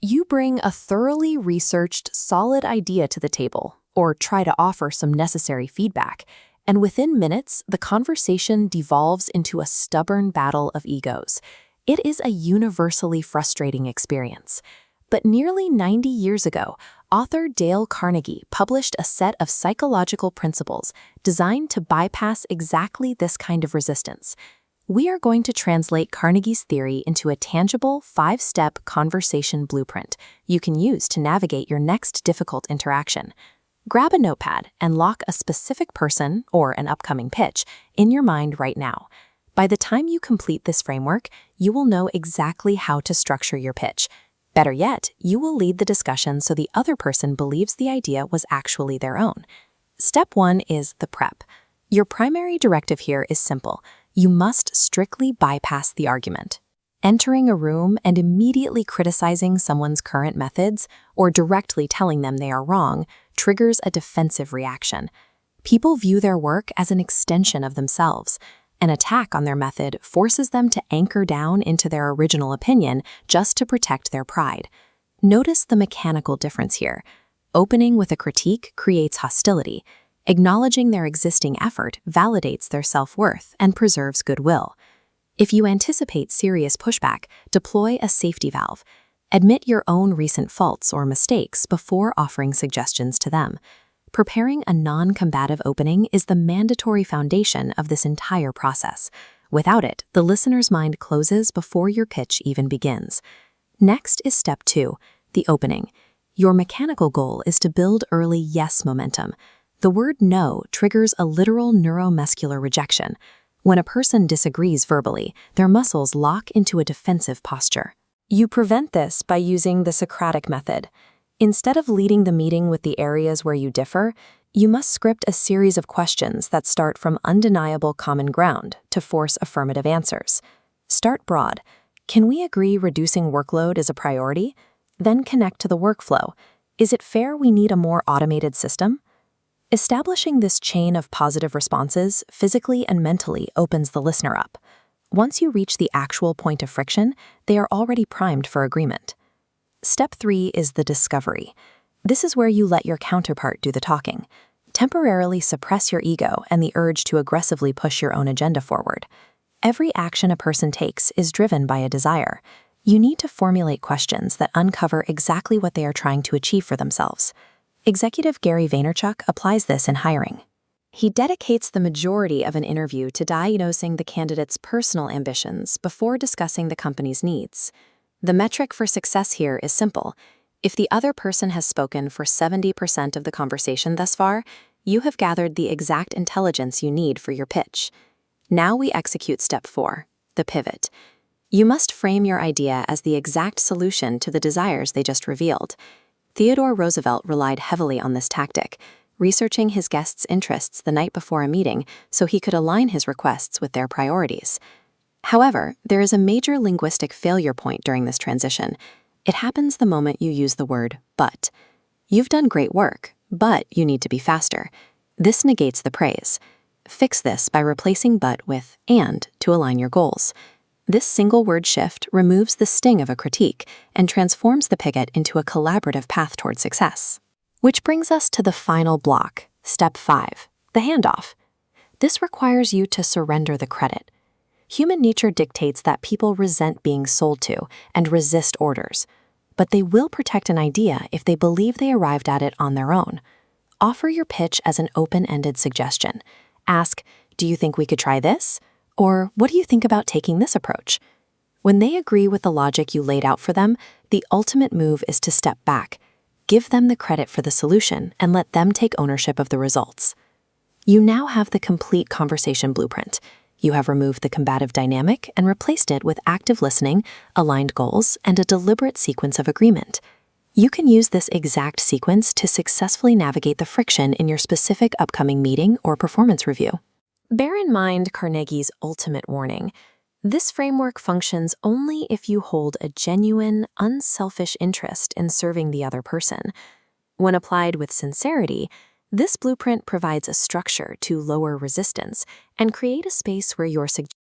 You bring a thoroughly researched, solid idea to the table, or try to offer some necessary feedback, and within minutes, the conversation devolves into a stubborn battle of egos. It is a universally frustrating experience. But nearly 90 years ago, author Dale Carnegie published a set of psychological principles designed to bypass exactly this kind of resistance. We are going to translate Carnegie's theory into a tangible, 5-step conversation blueprint you can use to navigate your next difficult interaction. Grab a notepad and lock a specific person or an upcoming pitch in your mind right now. By the time you complete this framework, you will know exactly how to structure your pitch. Better yet, you will lead the discussion so the other person believes the idea was actually their own. Step 1 is the prep. Your primary directive here is simple. You must strictly bypass the argument. Entering a room and immediately criticizing someone's current methods or directly telling them they are wrong triggers a defensive reaction. People view their work as an extension of themselves. An attack on their method forces them to anchor down into their original opinion just to protect their pride. Notice the mechanical difference here. Opening with a critique creates hostility. Acknowledging their existing effort validates their self-worth and preserves goodwill. If you anticipate serious pushback, deploy a safety valve. Admit your own recent faults or mistakes before offering suggestions to them. Preparing a non-combative opening is the mandatory foundation of this entire process. Without it, the listener's mind closes before your pitch even begins. Next is step 2, the opening. Your mechanical goal is to build early yes momentum. The word no triggers a literal neuromuscular rejection. When a person disagrees verbally, their muscles lock into a defensive posture. You prevent this by using the Socratic method. Instead of leading the meeting with the areas where you differ, you must script a series of questions that start from undeniable common ground to force affirmative answers. Start broad. Can we agree reducing workload is a priority? Then connect to the workflow. Is it fair we need a more automated system? Establishing this chain of positive responses physically and mentally opens the listener up. Once you reach the actual point of friction, they are already primed for agreement. Step 3 is the discovery. This is where you let your counterpart do the talking. Temporarily suppress your ego and the urge to aggressively push your own agenda forward. Every action a person takes is driven by a desire. You need to formulate questions that uncover exactly what they are trying to achieve for themselves. Executive Gary Vaynerchuk applies this in hiring. He dedicates the majority of an interview to diagnosing the candidate's personal ambitions before discussing the company's needs. The metric for success here is simple. If the other person has spoken for 70% of the conversation thus far, you have gathered the exact intelligence you need for your pitch. Now we execute step 4, the pivot. You must frame your idea as the exact solution to the desires they just revealed. Theodore Roosevelt relied heavily on this tactic, researching his guests' interests the night before a meeting so he could align his requests with their priorities. However, there is a major linguistic failure point during this transition. It happens the moment you use the word but. You've done great work, but you need to be faster. This negates the praise. Fix this by replacing but with and to align your goals. This single word shift removes the sting of a critique and transforms the pivot into a collaborative path toward success. Which brings us to the final block, step 5, the handoff. This requires you to surrender the credit. Human nature dictates that people resent being sold to and resist orders, but they will protect an idea if they believe they arrived at it on their own. Offer your pitch as an open-ended suggestion. Ask, do you think we could try this? Or what do you think about taking this approach? When they agree with the logic you laid out for them, the ultimate move is to step back. Give them the credit for the solution and let them take ownership of the results. You now have the complete conversation blueprint. You have removed the combative dynamic and replaced it with active listening, aligned goals, and a deliberate sequence of agreement. You can use this exact sequence to successfully navigate the friction in your specific upcoming meeting or performance review. Bear in mind Carnegie's ultimate warning. This framework functions only if you hold a genuine, unselfish interest in serving the other person. When applied with sincerity, this blueprint provides a structure to lower resistance and create a space where your suggestions